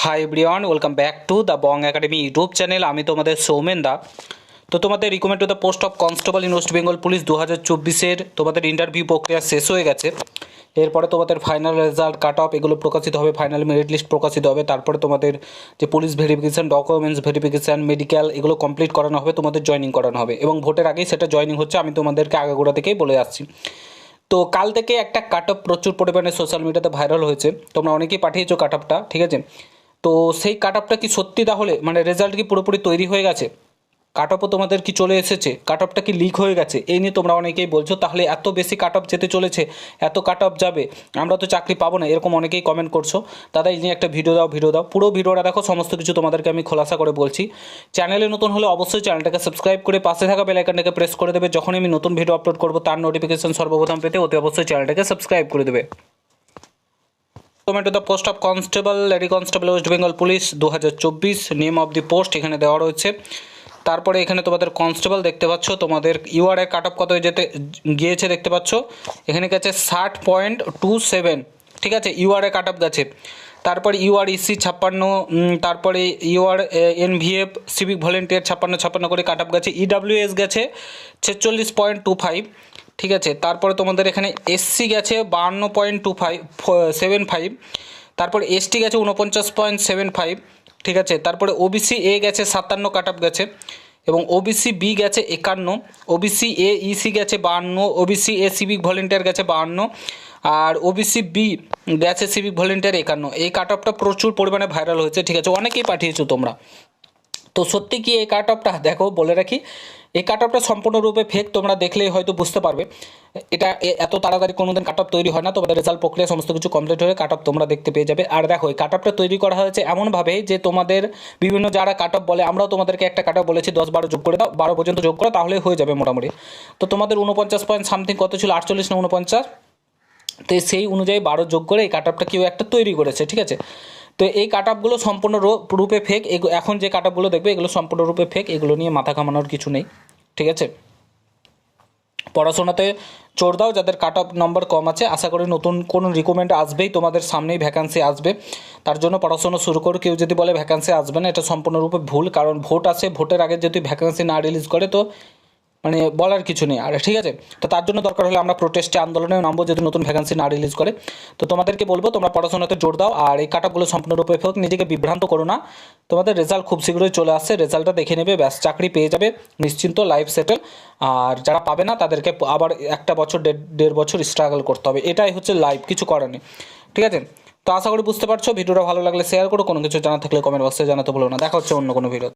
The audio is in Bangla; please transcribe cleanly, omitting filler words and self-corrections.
High everyone, welcome back to the Bong Academy YouTube channel. আমি তোমাদের সৌমেন দা। তো তোমাদের recommend to the post of constable in West Bengal police 2024-এর তোমাদের ইন্টারভিউ প্রক্রিয়া শেষ হয়ে গেছে। এরপরে তোমাদের ফাইনাল রেজাল্ট, কাট অফ এগুলো প্রকাশিত হবে, ফাইনাল মেরিট লিস্ট প্রকাশিত হবে। তারপরে তোমাদের যে police verification, documents verification, medical এগুলো কমপ্লিট করানো হবে, তোমাদের জয়েনিং করানো হবে এবং ভোটের আগেই সেটা জয়েনিং হচ্ছে। আমি তোমাদেরকে আগাগোড়া থেকেই বলে আসছি। তো কাল থেকে একটা কাট অফ প্রচুর পরিমাণে সোশ্যাল মিডিয়াতে ভাইরাল হয়েছে, তোমরা অনেকেই পাঠিয়েছো কাট অফটা, ঠিক আছে। তো সেই কাট অফটা কি সত্যি, তাহলে মানে রেজাল্ট কি পুরোপুরি তৈরি হয়ে গেছে, কাট অফও তোমাদের কি চলে এসেছে, কাট অফটা কি লিক হয়ে গেছে, এই নিয়ে তোমরা অনেকেই বলছো। তাহলে এত বেশি কাট অফ যেতে চলেছে, এত কাট অফ যাবে, আমরা তো চাকরি পাবো না, এরকম অনেকেই কমেন্ট করছো। দাদা এই নিয়ে একটা ভিডিও দাও, পুরো ভিডিওটা দেখো, সমস্ত কিছু তোমাদেরকে আমি খোলাসা করে বলছি। চ্যানেলে নতুন হলে অবশ্যই চ্যানেলটাকে সাবস্ক্রাইব করে পাশে থাকা বেল আইকনটাকে প্রেস করে দেবে। যখন আমি নতুন ভিডিও আপলোড করবো তার নোটিফিকেশন সর্বপ্রথম পেতে অতি অবশ্যই চ্যানেলটাকে সাবস্ক্রাইব করে দেবে। Two the post of constable, lady constable West Bengal police 2024, name of the post এখানে দেওয়া রয়েছে। তারপরে এখানে তোমাদের কনস্টেবল দেখতে পাচ্ছ, তোমাদের ইউআরএ কাট অফ কত যেতে গিয়েছে দেখতে পাচ্ছ, এখানে গেছে 60.27, ঠিক আছে, ইউআরএ কাট অফ গেছে। তারপরে ইউআর ইসি 56, তারপরে ইউআর এনভিএফ সিভিক ভলেন্টিয়ার 56 করে কাট অফ গেছে। ইডাব্লিউএস গেছে 46.25, ঠিক আছে। তারপরে তোমাদের এখানে এসসি গেছে 52.75, তারপরে এসটি গেছে 49.75, ঠিক আছে। তারপরে ওবিসি এ গেছে 57 কাট অফ গেছে এবং ওবিসি বি গেছে 51, ওবিসি এ ইসি গেছে 52, ওবিসি এ সিভিক ভলেন্টিয়ার গেছে 52 আর ওবিসি বি গেছে সিভিক ভলেন্টিয়ার 51। এই কাট অফটা প্রচুর পরিমাণে ভাইরাল হয়েছে, ঠিক আছে, অনেকেই পাঠিয়েছো তোমরা। তো সত্যি কি এই কাট অফটা, দেখো বলে রাখি, এই কাট অফটা সম্পূর্ণরূপে ফেক, তোমরা দেখলেই হয়তো বুঝতে পারবে। এটা এত তাড়াতাড়ি কোনোদিন কাট অফ তৈরি হয় না, তোমাদের রেজাল্ট প্রক্রিয়া সমস্ত কিছু কমপ্লিট হয়ে কাট অফ তোমরা দেখতে পেয়ে যাবে। আর দেখো এই কাট অফটা তৈরি করা হয়েছে এমনভাবে যে তোমাদের বিভিন্ন যারা কাট অফ বলে, আমরাও তোমাদেরকে একটা কাট অফ বলেছি 10-12 যোগ করে দাও, 12 পর্যন্ত যোগ করো তাহলে হয়ে যাবে মোটামুটি। তো তোমাদের 49 পয়েন্ট সামথিং কত ছিল, 48 না 49, তো সেই অনুযায়ী 12 যোগ করে এই কাট অফটা কেউ একটা তৈরি করেছে, ঠিক আছে। তো এই কাট আপগুলো সম্পূর্ণ রূপে ফেক। এখন যে কাট আপগুলো দেখবে এগুলো সম্পূর্ণরূপে ফেক, এগুলো নিয়ে মাথা ঘামানোর কিছু নেই, ঠিক আছে। পড়াশোনাতে জোর দাও, যাদের কাট অফ নম্বর কম আছে। আশা করি নতুন কোনো রিকমেন্ড আসবেই, তোমাদের সামনেই ভ্যাকান্সি আসবে, তার জন্য পড়াশোনা শুরু করো। কেউ যদি বলে ভ্যাকান্সি আসবে না, এটা সম্পূর্ণরূপে ভুল, কারণ ভোট আছে, ভোটের আগে যদি ভ্যাকান্সি না রিলিজ করে তো মানে বলার কিছু নেই। আর ঠিক আছে, তো তার জন্য দরকার হলে আমরা প্রোটেস্টে আন্দোলনে নামবো যদি নতুন ভ্যাকান্সি না রিলিজ করে। তো তোমাদেরকে বলবো তোমরা পড়াশোনাতে জোর দাও, আর এই কাটআপগুলো সম্পূর্ণরূপে ফেক, নিজেকে বিভ্রান্ত করো না। তোমাদের রেজাল্ট খুব শীঘ্রই চলে আসছে, রেজাল্টটা দেখে নেবে, ব্যাস চাকরি পেয়ে যাবে নিশ্চিন্ত, লাইফ সেটেল। আর যারা পাবে না তাদেরকে আবার 1 বছর 1.5 বছর স্ট্রাগল করতে হবে, এটাই হচ্ছে লাইফ, কিছু করার নেই, ঠিক আছে। তো আশা করি বুঝতে পারছো। ভিডিওটা ভালো লাগলে শেয়ার করো, কোনো কিছু জানা থাকলে কমেন্ট বক্সে জানাতে ভুলো না। দেখা হচ্ছে অন্য কোনো ভিডিও।